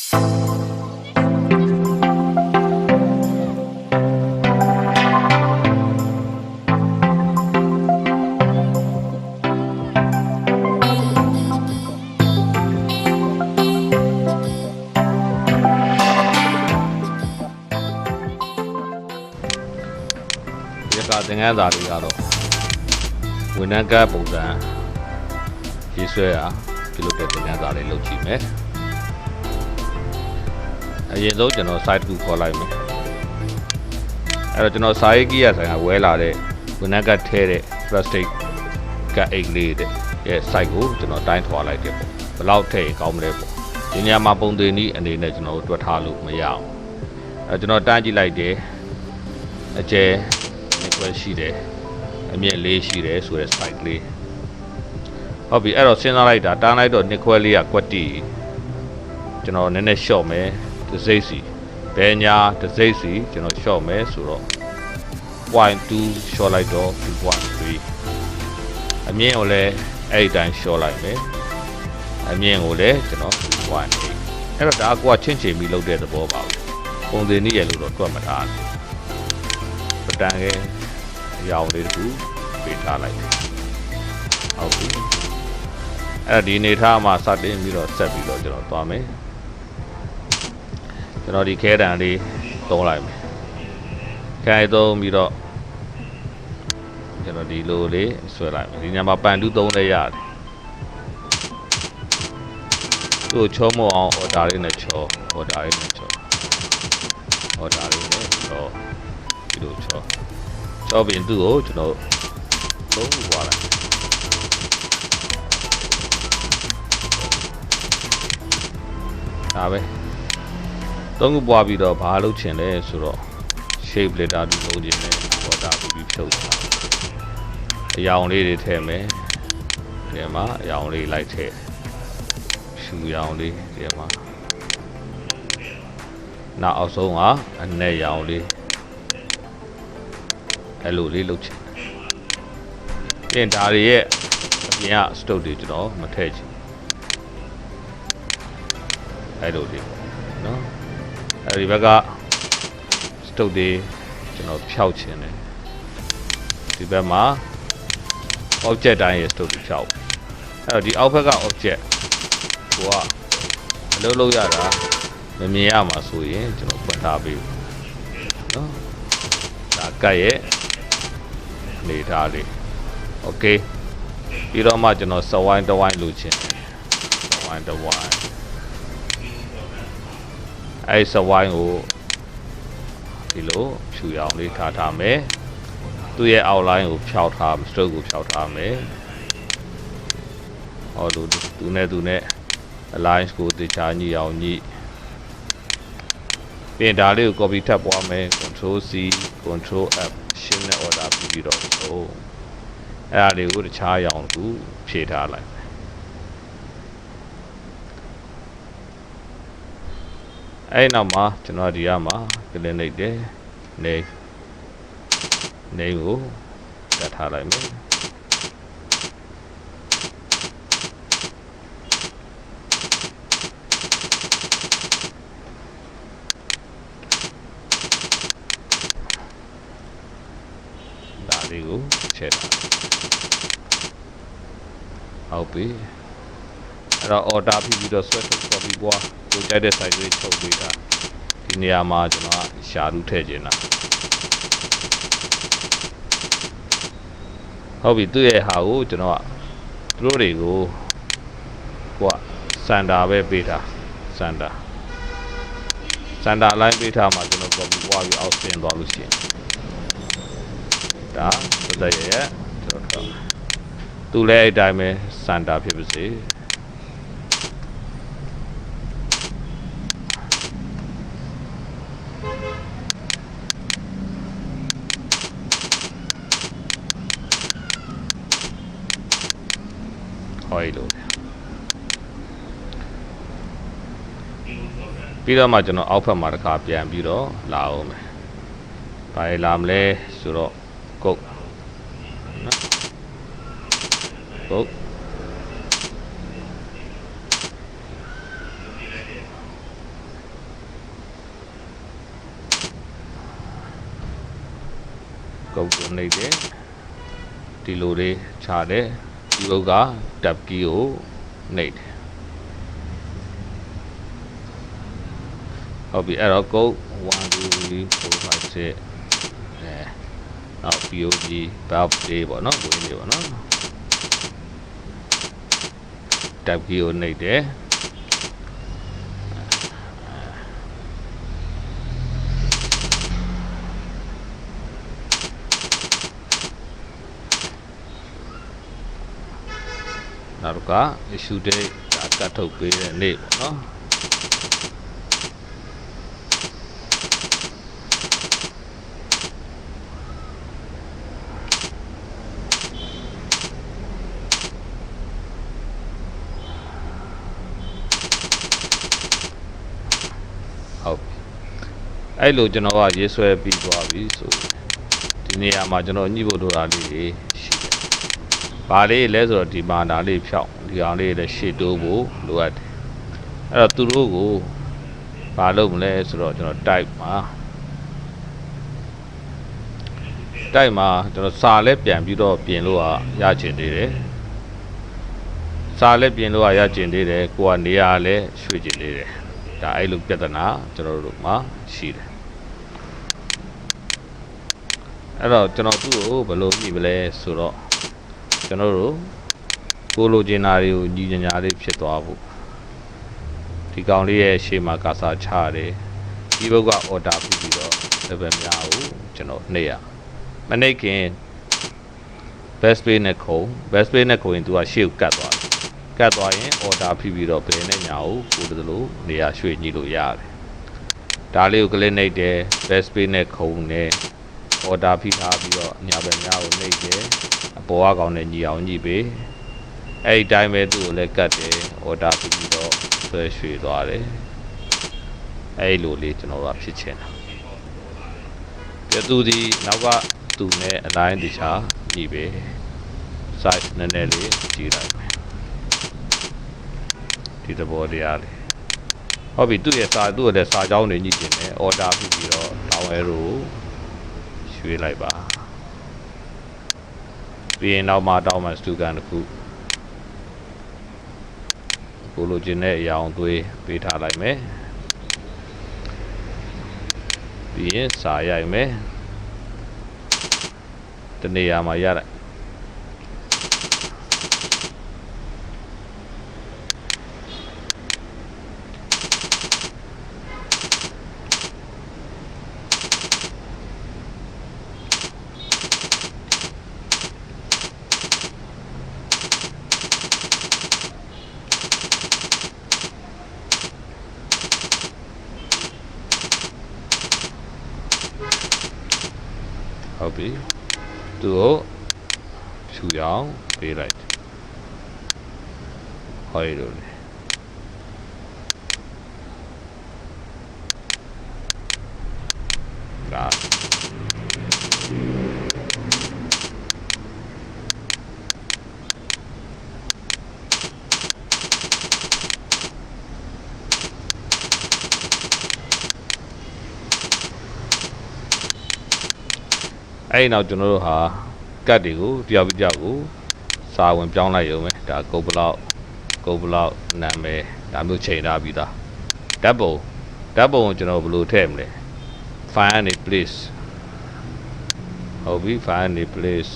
သင်ခန်းစာတွေကတော့ဝန်ထမ်းကတ်ပုံစံရေးဆွဲတာပြုလုပ်တဲ့သင်ခန်းစာတွေလုပ်ကြည့်မယ်အရင်ဆုံးကျွန်တော် site တစ်ခုခေါ်လိုက်မယ်အဲ့တော့ကျွန်တော်စာရေးကြီးရဆိုင်ကဝဲလာတဲ့ဝန်ထမ်းကတ်ထဲတဲ့ plastic ကတ်အိတ်လေးတဲ့ရဲ့ site ကိုကျွန်တော်တိုင်းထွာလိုက်တယ်ပေါ့ဘယ်လောက်ထည့်ရင်ကောင်းမလဲပေါ့ဒီနေရာမှာပုံသွင်းနည်းအနေနဲ့ကျွန်တော်တွက်ထားလို့မရအောင်အဲ့ကျွန်တော်တန်းကြည့်လိုက်တယ်အကျယ်ရှိတယ်အမြင့်လေးရှိတယ်ဆိုတဲ့ site လေးဟုတ်ပြီအဲ့တော့စဉ်းစားလိုက်တာတန်းလိုက်တော့နှစ်ခွဲလေးကကွက်တီကျွန်တော်နည်းနည်း short မယ်တစ်စိမ့်စီဘယ်ညာတစ်စိမ့်စီကျွန်တော် short မယ်ဆိုတော့ 0.2 short လိုက်တော့ 2.3 အမြင့်ကိုလည်းအဲ့ဒီတိုင်း short လိုက်မယ်အမြင့်ကိုလည်းကျွန်တော် 2.8 အဲ့တော့ဒါကွာချင်းချင်းပြီးလုပ်တဲ့သဘောပါပုံစံနည်းရလို့တော့တွက်မထားဘူးပတန်ကရောင်လေးတစ်ခုပေးထားလိုက်ဟုတ်ပြီအဲ့ဒီနေထားမှာစတင်ပြီးတော့ဆက်ပြီးတော့ကျွန်တော်သွားမယ်ကျွန်တော်ဒီခဲတံလေးသုံးလိုက်မယ်ခဲသုံးပြီးတော့ကျွန်တော်ဒီလိုလေးဆွဲလိုက်မယ်ဒီညမှာပန်တူးသုံးလည်းရတယ်သူ့ချောမအောင် order လေးနဲ့ချော order လေးနဲ့ချော order လေးနဲ့ချောဒီလိုချောချောပြီးသူ့ကိုကျွန်တော်သုံးပွားလိုက်ဒါပဲသုံးခုပွားပြီးတော့ဘာလုပ်ချင်လဲဆိုတော့ shape letter တူလုပ်ချင်တယ် order ပြီးဖြုတ်ချင်အရောင်လေးတွေထည့်မယ်ဒီမှာအရောင်လေးလိုက်ထည့်ရှူရောင်လေးဒီမှာနောက်အောက်ဆုံးကအနက်ရောင်လေးအဲ့လိုလေးလုပ်ချင်ပြင်ဒါတွေရဲ့အပြင်က stroke တွေကျွန်တော်မထည့်ချင်အဲ့လိုလေးနော်အဲ့ဒီဘက်က stroke တွေကျွန်တော်ဖြောက်ချင်တယ်ဒီဘက်မှာ object တိုင်းရဲ့ stroke တွေဖြောက်အဲ့တော့ဒီအောက်ဘက်က object ကိုကအလုပ်လုပ်ရတာမမြင်ရမှာဆိုရင်ကျွန်တော်ဖွင့်ထားပေးနော်ဒါကတ်ရဲ့နေထားလေးโอเคပြီးတော့မှကျွန်တော်စဝိုင်းတစ်ဝိုင်းလိုချင်စဝိုင်းတစ်ဝိုင်းအဲ့စဝိုင်းကိုဒီလိုဖြူရောင်လေးထားမယ်သူ့ရဲ့ outline ကိုဖြောက်ထား stroke ကိုဖြောက်ထားမယ်ဟောလို့သူနဲ့ alliance ကိုတခြားညှိအောင်ညှိပြင်ဒါလေးကို copy ထပ်ပွားမယ် control C control F shift နဲ့ order ပြီးတော့အဲ့ဒါလေးကိုတခြားရောင်ကိုဖြည့်ထားလိုက်အဲ့နောက်မှာကျွန်တော်ဒီကမှာ clinic တယ်နေကိုကတ်ထားလိုက်မယ်လေးကိုချက်ထားဟုတ်ပြီအဲ့တော့ order ပြီးတော့ switch to copy ပွားကိုကြိုက်တဲ့ site လေးချုပ်ပေးတာဒီနေရာမှာကျွန်တော်ရှာလူထည့်ခြင်းတာဟုတ်ပြီသူ့ရဲ့ဟာကိုကျွန်တော်ကသူတို့တွေကိုစန်တာပဲပေးတာစန်တာလိုင်းပေးထားမှာကျွန်တော် copy ပွားပြီးအောက်ဆင်းသွားလို့ရှိရင်ဒါသက်ရဲ့ကျွန်တော်သူလည်းအဲ့တိုင်းပဲစန်တာဖြစ်ပါစေဟောလို့ပြီးတော့မှကျွန်တော်အောက်ဖက်မှာတစ်ခါပြန်ပြီးတော့လာအောင်မယ်ဘာလာမလဲဆိုတော့ကုတ်ကုတ် ကုတ်ကိုနှိပ်တယ်ဒီလိုလေးချတယ်ဒီဘုတ်က tab key ကိုနှိပ်တယ်ဟုတ်ပြီအဲ့တော့ကုတ်1 2 3 4 5 6နောက် POG birthday ပေါ့နော်ဝင်နေပေါ့နော် tab key ကိုနှိပ်တယ်နောက်က issue date ဒါကတ်ထုတ်ပေးတဲ့နေ့ပေါ့နော်ဟုတ်အဲ့လိုကျွန်တော်ကရေးဆွဲပြီးသွားပြီဆိုဒီနေရာမှာကျွန်တော်ညှိဖို့လိုတာလေးတွေရှိတယ်။ဘာလေးလဲဆိုတော့ဒီမှာဒါလေးဖြောက်ဒီအောင်လေးလည်းရှေ့တိုးဖို့လိုအပ်တယ်။အဲ့တော့သူတို့ကိုဘာလုပ်မလဲဆိုတော့ကျွန်တော် type မှာကျွန်တော်စာလည်းပြန်ပြီးတော့ပြင်လို့ရချင်သေးတယ်။စာလည်းပြင်လို့ရချင်သေးတယ်ကိုကနေရာလည်းရွှေ့ချင်သေးတယ်။ဒါအဲ့လိုပြဿနာကျွန်တော်တို့မှာရှိတယ်အဲ့တော့ကျွန်တော်သူ့ကိုဘယ်လိုကြည့်မလဲဆိုတော့ကျွန်တော်တို့ကိုလိုချင်တာတွေကိုညီညာလေးဖြစ်သွားဖို့ဒီကောင်လေးရဲ့ရှေ့မှာကာစာချရတယ်ဒီဘုတ်က order ပြီးတော့ level များကိုကျွန်တော်နှိပ်ရမနှိပ်ခင် best page နဲ့ခုံ best page နဲ့ခုံရင်သူကရှေ့ကိုကတ်သွားရင် order ပြီးတော့ဘယ်နဲ့ညာကိုကိုယ်တလို့နေရာရွှေ့ညှိလို့ရတယ်ဒါလေးကို click နှိပ်တယ် best page နဲ့ခုံနဲ့ order ဖိထားပြီးတော့ညာဘက်များကိုနှိပ်တယ်အပေါ်ကကောင်နဲ့ညီအောင်ညှိပေးအဲ့ဒီတိုင်းပဲသူ့ကိုလည်းကတ်တယ် order ပြီးတော့ဆွဲရွှေ့သွားတယ်အဲ့လိုလေးကျွန်တော်တို့ဖြစ်ချင်တာပြသူဒီနောက်ကသူနဲ့ align တခြားညှိပေး size နည်းနည်းလေးကြည့်လိုက်မယ်ဒီသဘောတရားလေးဟုတ်ပြီသူ့ရဲ့စာသူ့ရဲ့စာကြောင်းတွေညှိကျင်တယ် order ပြီးတော့ down arrowရွှေ့လိုက်ပါပြီးရင်နောက်မှတောင်းမှစတူကန်တစ်ခုကိုလိုချင်တဲ့အရာအောင်သွေးပေးထားလိုက်မယ်ပြီးရင်စာရိုက်မယ်တနေရာမှာရလိုက်ဟုတ်ပြီသူ့ကိုဖြူအောင်ပေးလိုက်ဟောရလို့လေဒါအဲ့နောက်ကျွန်တော်တို့ဟာကတ်တွေကိုတယောက်ပြီးတယောက်ကိုစာဝင်ပြောင်းလိုက်ရုံပဲဒါကုတ်ဘလောက်နာမည်ဒါမျိုးချိန်ထားပြီးသားဓာတ်ပုံကိုကျွန်တော်ဘယ်လိုထည့်မလဲ find a place ဟုတ်ပြီ find a place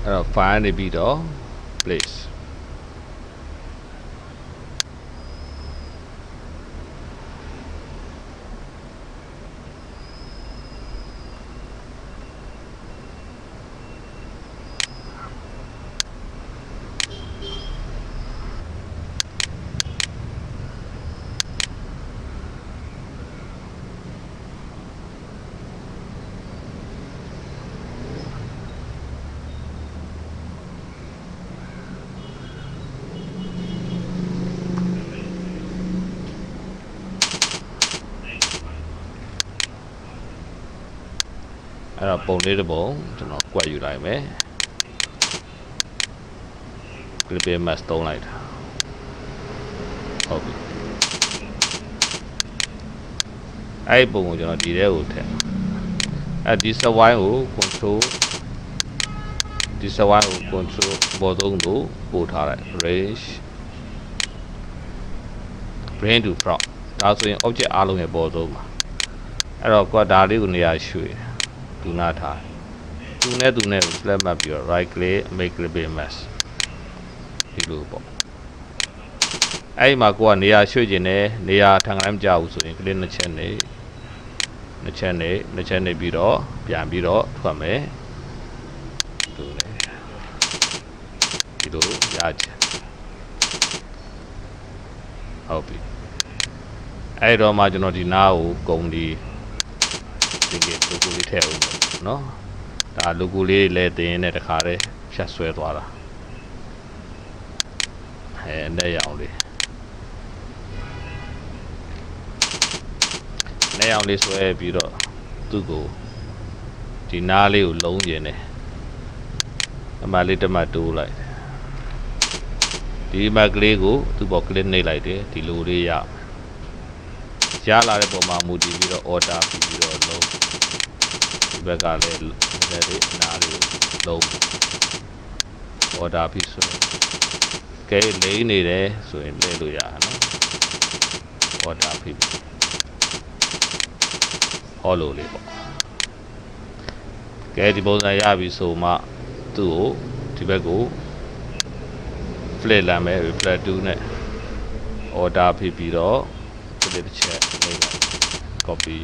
အဲ့တော့ find နေပြီးတော့ place အဲ့တော့ပုံလေးတစ်ပုံကျွန်တော်ကွက်ယူလိုက်မယ် clipping mask သုံးလိုက်တာဟုတ်ပြီအဲ့ဒီပုံကိုကျွန်တော်ဒီထဲကိုထည့်အဲ့ဒီစဝိုင်းကို control ဒီစဝိုင်းကို control ဘောသုံးကိုပို့ထားလိုက် range bring to front ဒါဆိုရင် object အားလုံးရဲ့ဘောသုံးပါအဲ့တော့ကွာဒါလေးကိုနေရာရွှေ့ဒူနာထားသူနဲ့ကို select မှတ်ပြီးတော့ right click make clipping mask ဒီလိုပေါ့အဲ့ဒီမှာကိုကနေရာရွှေ့ခြင်းနဲ့နေရာထန်ခိုင်းမကြဘူးဆိုရင် click နှစ်ချက်နေပြီးတော့ပြန်ပြီးတော့ထွက်မယ်ဒီလိုရချင်ဟုတ်ပြီအဲ့တော့မှကျွန်တော်ဒီနားကိုဂုံဒီlogo လေးထည့်အောင်เนาะဒါ logo လေးလည်းတင်နေတခါတည်းဖြတ်ဆွဲသွားတာနဲ့ရအောင်လေးဆွဲပြီးတော့သူ့ကိုဒီနားလေးကိုလုံးကျင်တယ်အမလေးတမတ်တိုးလိုက်ဒီမကလေးကိုသူ့ပေါ် click နှိပ်လိုက်တယ်ဒီလိုလေးရလာတဲ့ပုံမှာမူတည်ပြီးတော့ order ပြီးတော့လုံးဒီဘက်ကလည်းဒီနားလေးကိုလုံး order ပြီးဆိုကဲလိမ့်နေတယ်ဆိုရင်လဲလို့ရအောင်နော် order ပြီးဟောလို့လေးပေါ့ကဲဒီပုံစံရပြီဆိုမှသူ့ကိုဒီဘက်ကို flip လာမယ် reflect 2နဲ့ order ဖြစ်ပြီးတော့ flip တစ်ချက်နှိပ်လိုက် copy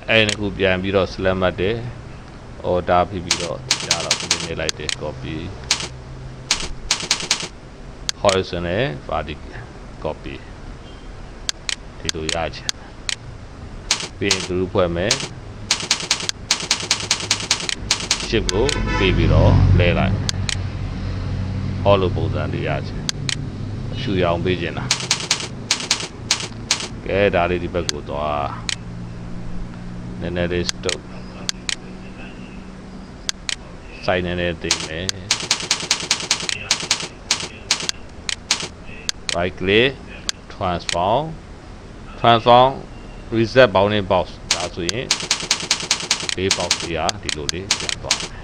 အဲ့ဒီခုပြန်ပြီးတော့ select မှတ်တယ် order ဖြစ်ပြီးတော့ကြားတော့ flip နှိပ်လိုက်တယ် copy horizontal vertical copy ဒီလိုရချင်ပြီးရင် group ဖွဲ့မယ် shift ကိုပေးပြီးတော့လဲလိုက်ဟောလို့ပုံစံလေးရချင်ရှူရအောင်ပေးချင်တာကဲဒါလေးဒီဘက်ကိုသွားနည်းနည်းလေး stop စိုက်နေနေတင်မယ် right click transform reset bounding box ဒါဆိုရင်လေး box တွေဟာဒီလိုလေးပြန်သွား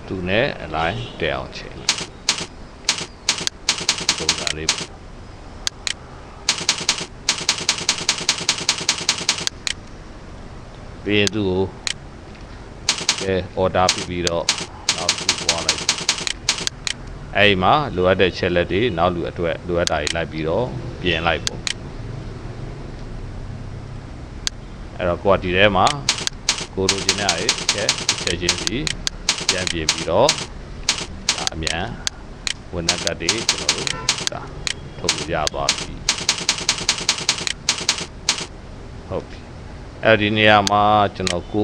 သူနဲ့အလိုက်တက်အောင်ချိန်ပုံစံလေးပြီးရင်သူ့ကိုကဲ order ပြီးတော့နောက်သူ့သွားလိုက်အဲ့ဒီမှာလိုအပ်တဲ့ချက်လက်တွေနောက်လူအတွက်လိုအပ်တာတွေလိုက်ပြီးတော့ပြင်လိုက်ပေါ့အဲ့တော့ကိုကဒီထဲမှာကိုလိုချင်တဲ့အချက်ချင်းစီပြန်ပြင်ပြီးတော့အမြန်ဝန်ထမ်းကတ်တွေကျွန်တော်တို့ဒါထုတ်လို့ရသွားပြီဟုတ်ပြီအဲ့ဒီနေရာမှာကျွန်တော်9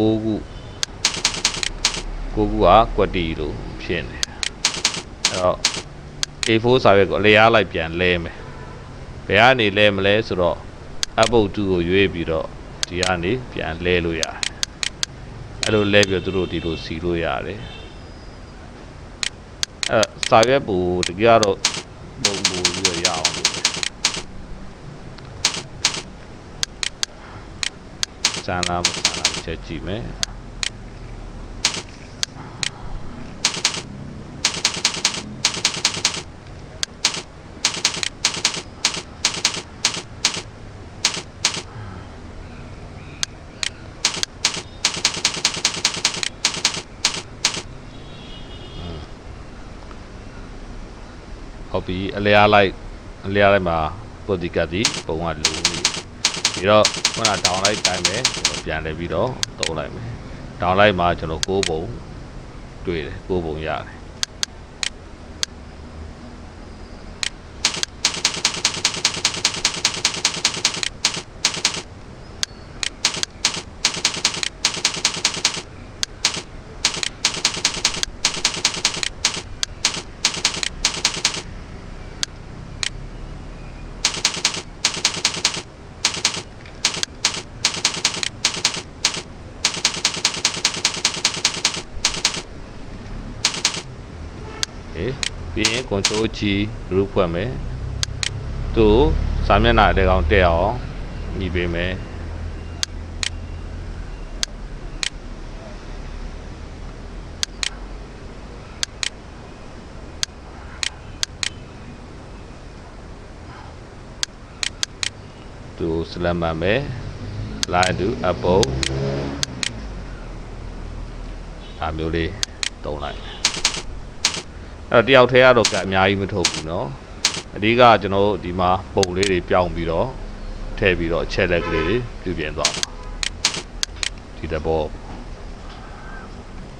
ခုကကွက်တီလို့ဖြစ်နေအဲ့တော့ A4 စာရွက်ကိုအလျားလိုက်ပြန်လဲမယ်ဘယ်ကနေလဲမလဲဆိုတော့အပုတ်2ကိုရွေးပြီးတော့ဒီကနေပြန်လဲလို့ရတယ်အဲ့လိုလဲပြီးတော့သူတို့ဒီလိုစီလို့ရတယ်စာရွက်ပူတကယ်တော့ပုံပူပြီးတော့ရအောင်လို့စမ်းလာချက်ကြည့်မယ် copy အလျားလိုက်မှာ body cut ဒီပုံကလုံးနေပြီးတော့ခုန down လိုက်တိုင်းပဲကျွန်တော်ပြန်လဲပြီးတော့သုံးလိုက်မယ် down လိုက်မှာကျွန်တော်6ပုံတွေ့တယ်6ပုံရတယ်ပြီးရင် control G group ဖွဲ့မယ်သူစာမျက်နှာအကောင်တက်အောင်ညီပေးမယ်သူ select မှမယ် slide to apple အမျိုးလေးသုံးလိုက်အဲ့တော့တယောက်ထဲကတော့ကအများကြီးမထုတ်ဘူးเนาะအဓိကကျွန်တော်တို့ဒီမှာပုံလေးတွေပြောင်းပြီးတော့ထည့်ပြီးတော့ check လက်ကလေးတွေပြုပြင်သွားမှာဒီတဘော